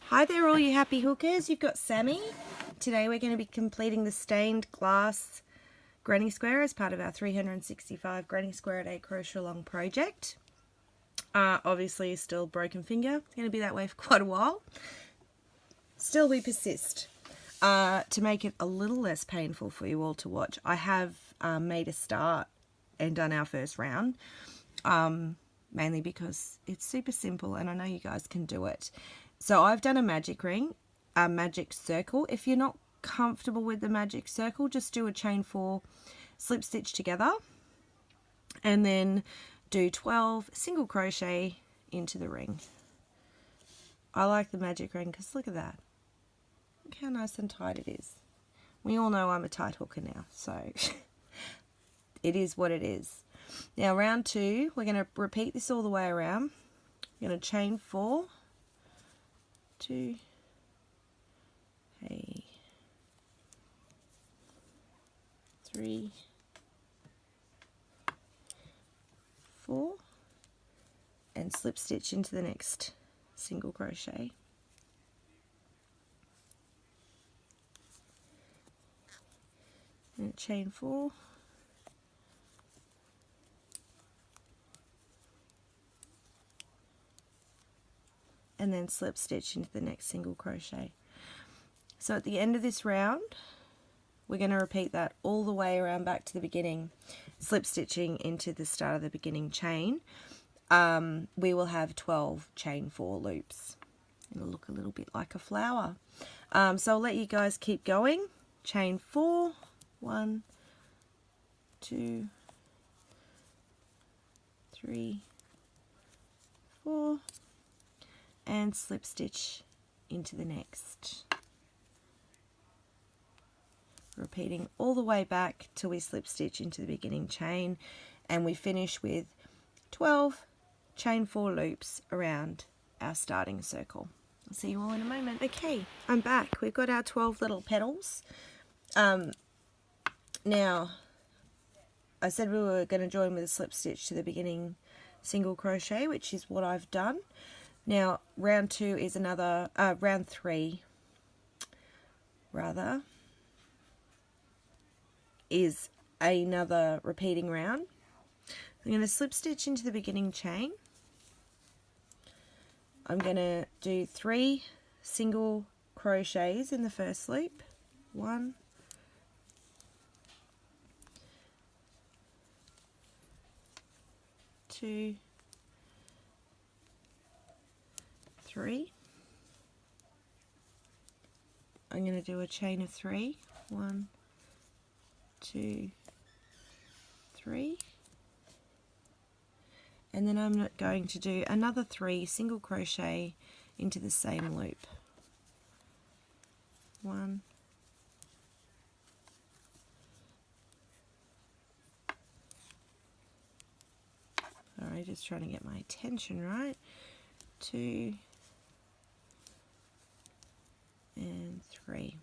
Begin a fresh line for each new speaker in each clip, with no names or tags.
Hi there all you happy hookers, you've got Sammy. Today we're going to be completing the stained glass granny square as part of our 365 granny square a day crochet along project. Obviously still broken finger, it's going to be that way for quite a while. Still we persist. To make it a little less painful for you all to watch, I have made a start and done our first round. Mainly because it's super simple and I know you guys can do it. So I've done a magic ring, a magic circle. If you're not comfortable with the magic circle, just do a chain 4 slip stitch together and then do 12 single crochet into the ring. I like the magic ring because look at that. Look how nice and tight it is. We all know I'm a tight hooker now, so it is what it is. Now round 2, we're going to repeat this all the way around. We're going to chain 4, 2, 3, 4, and slip stitch into the next single crochet. And chain 4, and then slip stitch into the next single crochet. So at the end of this round we're going to repeat that all the way around back to the beginning, slip stitching into the start of the beginning chain. We will have 12 chain 4 loops. It'll look a little bit like a flower. So I'll let you guys keep going. Chain 4, 1, 2, 3, 4, and slip stitch into the next. Repeating all the way back till we slip stitch into the beginning chain, and we finish with 12 chain 4 loops around our starting circle. I'll see you all in a moment. Okay, I'm back. We've got our 12 little petals. Now, I said we were going to join with a slip stitch to the beginning single crochet, which is what I've done. Now, round 2 is another, round 3, rather, is another repeating round. I'm going to slip stitch into the beginning chain. I'm going to do 3 single crochets in the first loop. 1, 2, 3. I'm going to do a chain of 3. 1, 2, 3. And then I'm going to do another 3 single crochet into the same loop. 1, 2, just trying to get my attention right. 2 and 3.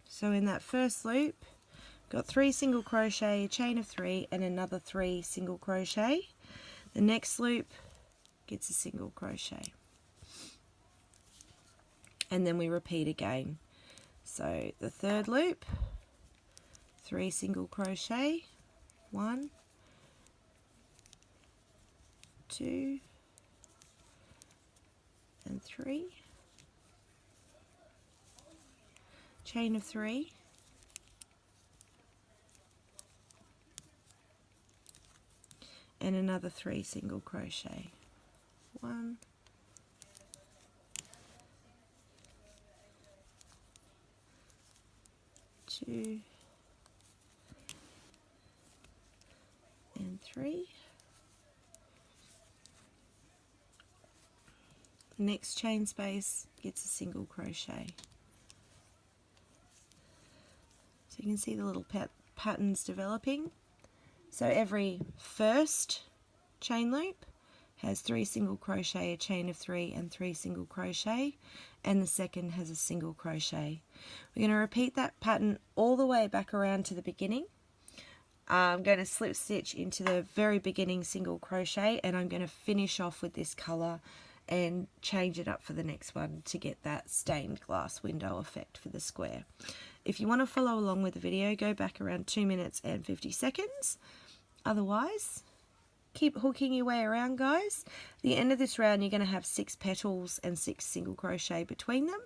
So in that first loop, got 3 single crochet, a chain of 3, and another 3 single crochet. The next loop gets a single crochet. And then we repeat again. So the third loop, 3 single crochet, 1, 2, and 3. Chain of 3. And another 3 single crochet. 1, 2, and 3. Next chain space gets a single crochet. So you can see the little patterns developing. So every first chain loop has 3 single crochet, a chain of 3 and 3 single crochet, and the second has a single crochet. We're going to repeat that pattern all the way back around to the beginning. I'm going to slip stitch into the very beginning single crochet, and I'm going to finish off with this colour and change it up for the next one to get that stained glass window effect for the square. If you want to follow along with the video, go back around 2 minutes and 50 seconds. Otherwise, keep hooking your way around, guys. At the end of this round, you're going to have 6 petals and 6 single crochet between them.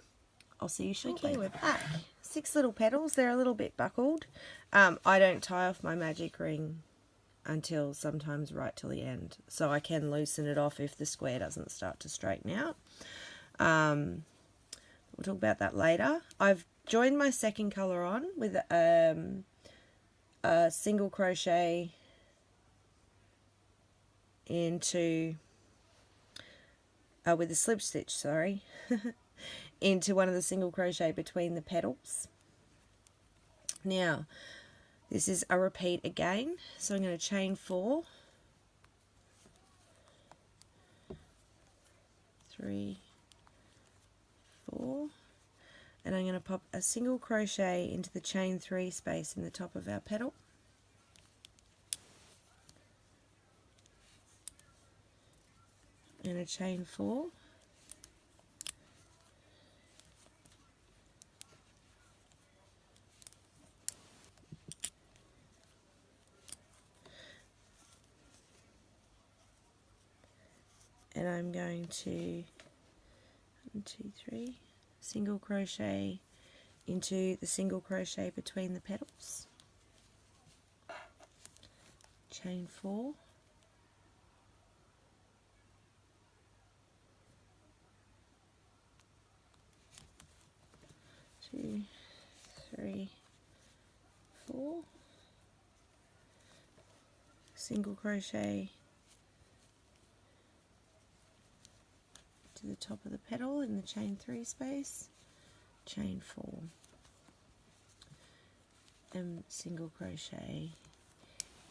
I'll see you shortly. Okay, we're back. 6 little petals. They're a little bit buckled. I don't tie off my magic ring until sometimes right till the end, so I can loosen it off if the square doesn't start to straighten out. We'll talk about that later. I've joined my second colour on with a single crochet into with a slip stitch, sorry, into one of the single crochet between the petals. Now this is a repeat again, so I'm going to chain 4, 3, 4, and I'm going to pop a single crochet into the chain 3 space in the top of our petal, and a chain 4, and I'm going to 1, 2, 3 single crochet into the single crochet between the petals, chain 4, two, 3, 4, single crochet to the top of the petal in the chain 3 space, chain 4, and single crochet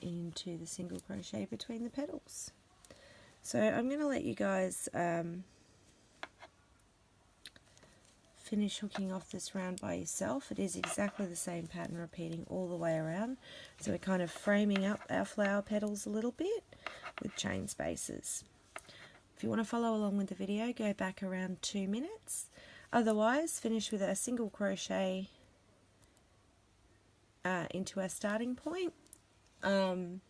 into the single crochet between the petals. So I'm going to let you guys finish hooking off this round by yourself. It is exactly the same pattern repeating all the way around, so we're kind of framing up our flower petals a little bit with chain spaces. If you want to follow along with the video, go back around 2 minutes. Otherwise, finish with a single crochet into our starting point. Don't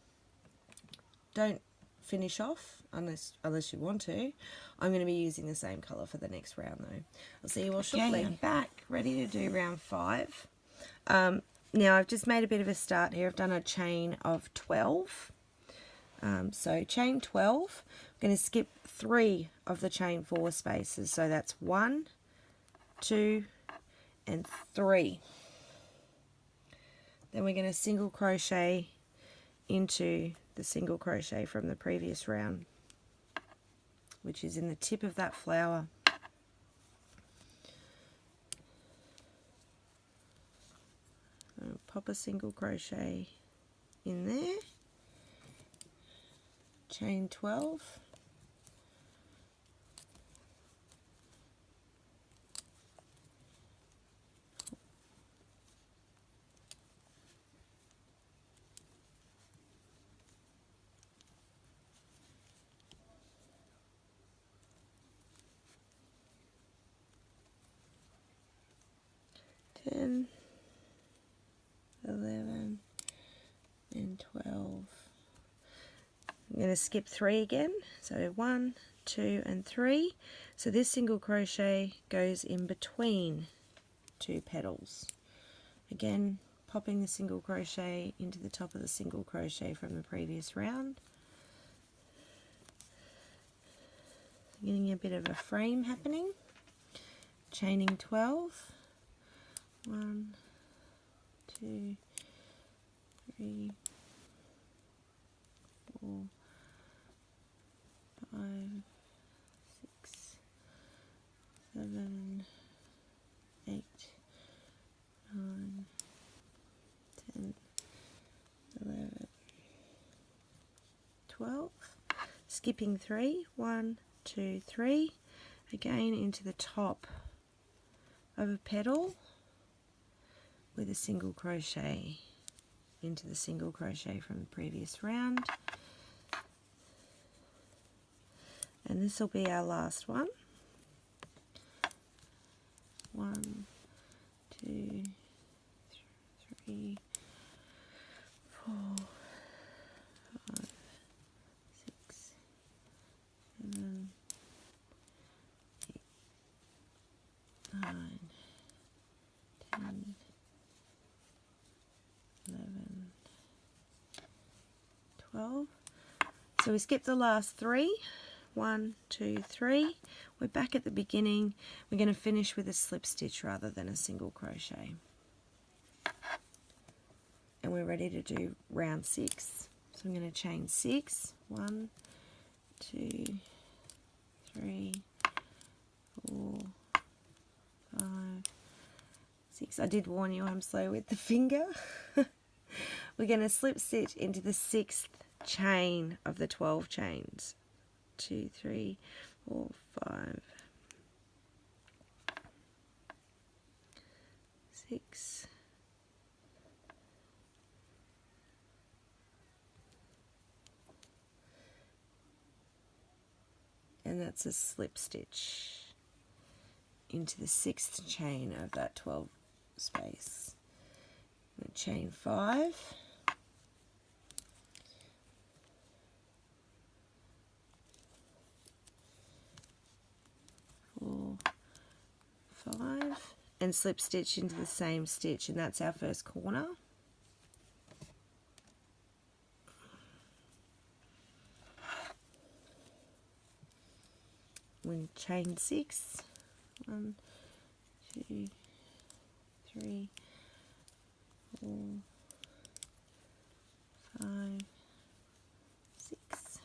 finish off unless you want to. I'm going to be using the same colour for the next round though. I'll see you all shortly. Okay, I'm back, ready to do round 5. Now I've just made a bit of a start here. I've done a chain of 12. So chain 12, I'm going to skip 3 of the chain 4 spaces. So that's 1, 2, and 3. Then we're going to single crochet into the single crochet from the previous round, which is in the tip of that flower. I'll pop a single crochet in there, chain 12, ten, 11, and 12. I'm going to skip 3 again, so 1, 2, and 3. So this single crochet goes in between 2 petals. Again, popping the single crochet into the top of the single crochet from the previous round. Getting a bit of a frame happening. Chaining 12. 1, 2, 3, 4, 5, 6, 7, 8, 9, 10, 11, 12. Skipping 3, 1, 2, 3. Again into the top of a petal with a single crochet into the single crochet from the previous round, And this will be our last one. 1, 2, 3, 4, 5, 6, 7, 8, 9, 10, 11, 12. So we skipped the last 3. 1, 2, 3. We're back at the beginning. We're going to finish with a slip stitch rather than a single crochet. And we're ready to do round 6. So I'm going to chain 6. 1, 2, 3, 4, 5, 6. I did warn you I'm slow with the finger. We're going to slip stitch into the 6th chain of the 12 chains. 2, 3, 4, 5, 6. And that's a slip stitch into the 6th chain of that 12 space. Chain 5. 4, 5, and slip stitch into the same stitch, and that's our first corner. We chain 6. 1, 2, 3, 4, 5, 6.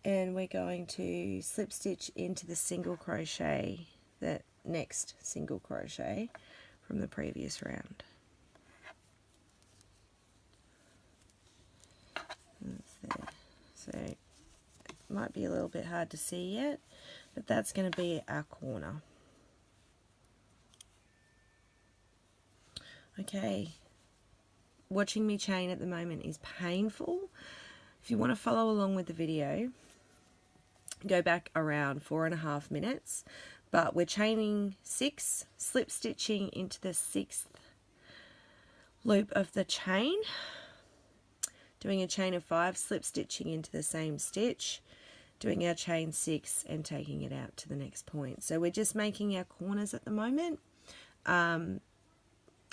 And we're going to slip stitch into the single crochet, the next single crochet from the previous round. That's there. So it might be a little bit hard to see yet, but that's going to be our corner. Okay, watching me chain at the moment is painful. If you want to follow along with the video, go back around 4.5 minutes, but we're chaining 6, slip stitching into the 6th loop of the chain, doing a chain of 5, slip stitching into the same stitch, doing our chain 6 and taking it out to the next point. So we're just making our corners at the moment.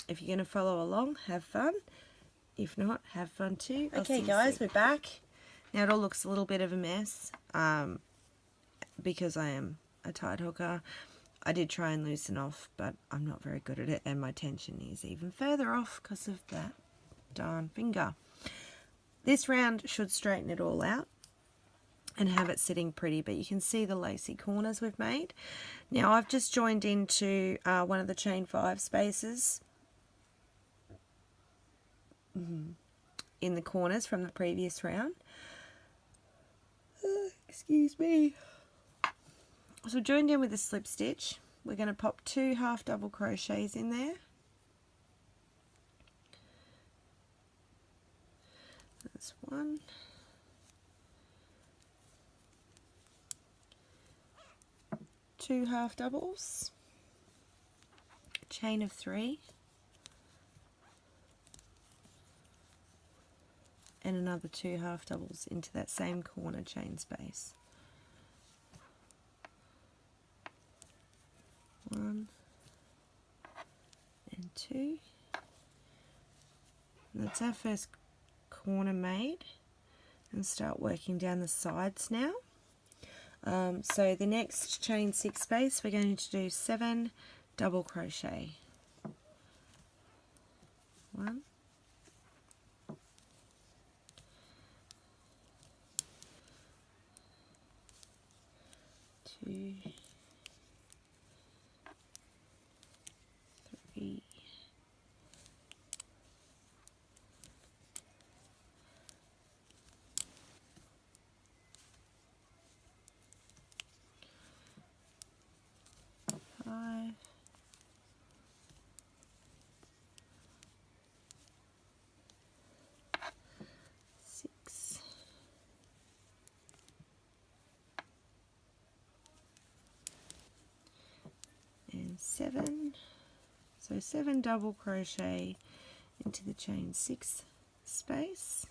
If you're going to follow along, have fun. If not, have fun too. Okay guys, we're back. Now it all looks a little bit of a mess because I am a tight hooker. I did try and loosen off, but I'm not very good at it, and my tension is even further off because of that darn finger. This round should straighten it all out and have it sitting pretty, but you can see the lacy corners we've made. Now I've just joined into one of the chain 5 spaces in the corners from the previous round. Excuse me. So joined in with a slip stitch. We're going to pop 2 half double crochets in there. That's 1. Two half doubles, chain of 3, and another 2 half doubles into that same corner chain space. 1 and 2. And that's our first corner made, and start working down the sides now. So the next chain 6 space, we're going to do 7 double crochet. 1, 2, 3, 5, 6, 7. So 7 double crochet into the chain 6 space.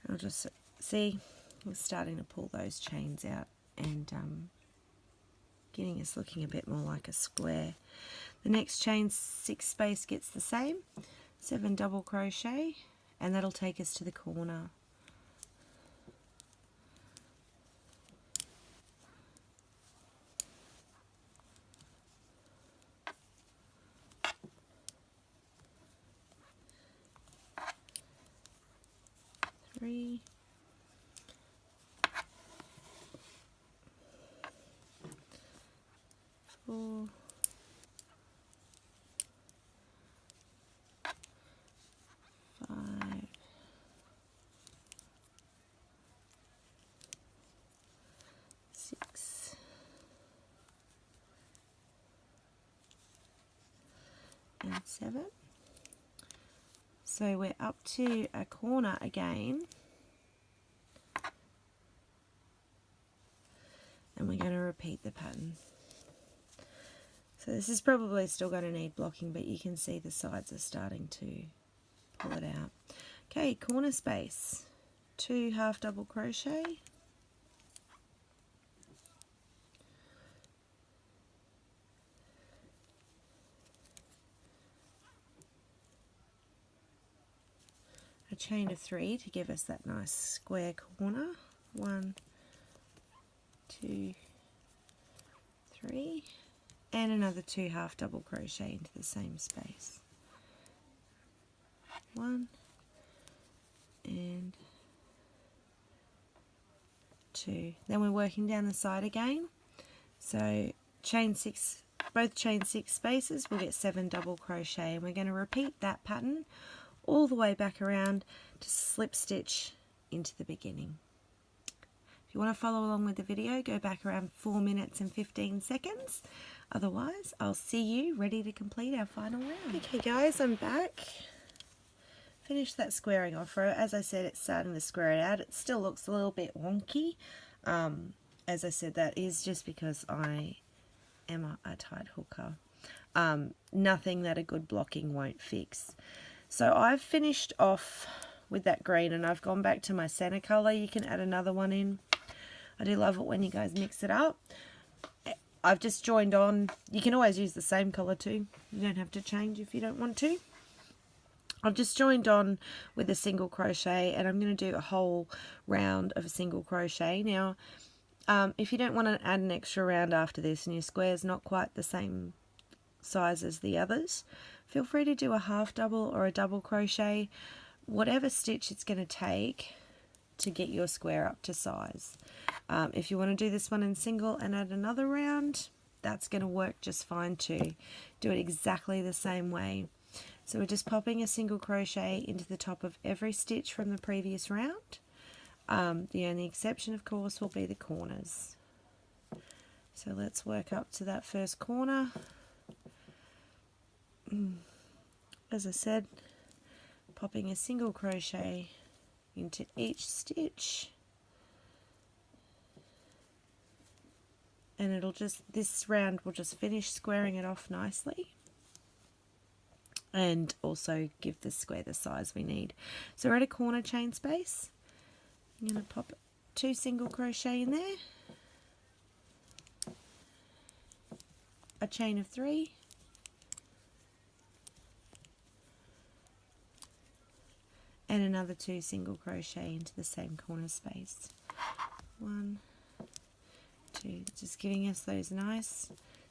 I'll just see we're starting to pull those chains out and getting us looking a bit more like a square. The next chain 6 space gets the same, 7 double crochet, and that'll take us to the corner. Three, 4, 5, 6, and 7. So we're up to a corner again, and we're going to repeat the pattern. So this is probably still going to need blocking, but you can see the sides are starting to pull it out. Okay, corner space, 2 half double crochet, a chain of 3 to give us that nice square corner. 1, 2, 3, and another 2 half double crochet into the same space. 1 and 2. Then we're working down the side again. So chain 6, both chain 6 spaces, we'll get 7 double crochet, and we're going to repeat that pattern all the way back around to slip stitch into the beginning. If you want to follow along with the video, go back around 4 minutes and 15 seconds. Otherwise, I'll see you ready to complete our final round. Okay guys, I'm back. Finished that squaring off row. As I said, it's starting to square it out. It still looks a little bit wonky. As I said, that is just because I am a tight hooker. Nothing that a good blocking won't fix. So I've finished off with that green, and I've gone back to my center color. You can add another one in. I do love it when you guys mix it up. I've just joined on. You can always use the same color too. You don't have to change if you don't want to. I've just joined on with a single crochet, and I'm going to do a whole round of a single crochet. Now, if you don't want to add an extra round after this and your square's not quite the same size as the others, feel free to do a half double or a double crochet, whatever stitch it's going to take to get your square up to size. If you want to do this one in single and add another round, that's going to work just fine too. Do it exactly the same way. So we're just popping a single crochet into the top of every stitch from the previous round. The only exception, of course, will be the corners. So let's work up to that first corner. As I said, popping a single crochet into each stitch, and it'll just, this round will just finish squaring it off nicely and also give the square the size we need. So we're at a corner chain space. I'm going to pop 2 single crochet in there, a chain of 3, and another 2 single crochet into the same corner space. 1, 2, just giving us those nice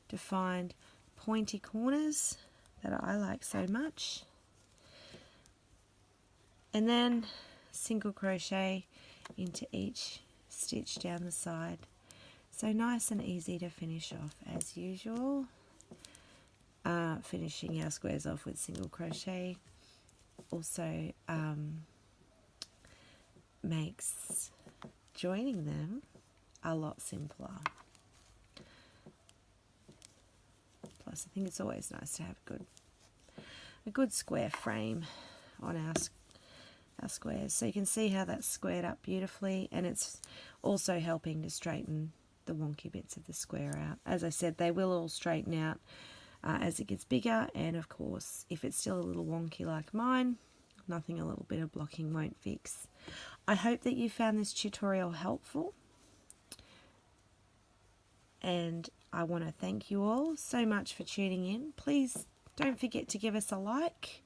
defined pointy corners that I like so much. And then single crochet into each stitch down the side. So nice and easy to finish off as usual. Finishing our squares off with single crochet also makes joining them a lot simpler. Plus, I think it's always nice to have a good square frame on our squares. So you can see how that's squared up beautifully, and it's also helping to straighten the wonky bits of the square out. As I said, they will all straighten out as it gets bigger, and of course if it's still a little wonky like mine, nothing a little bit of blocking won't fix. I hope that you found this tutorial helpful, and I want to thank you all so much for tuning in. Please don't forget to give us a like.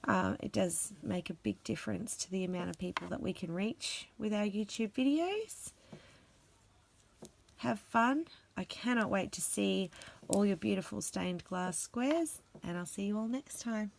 It does make a big difference to the amount of people that we can reach with our YouTube videos. Have fun. I cannot wait to see all your beautiful stained glass squares, and I'll see you all next time.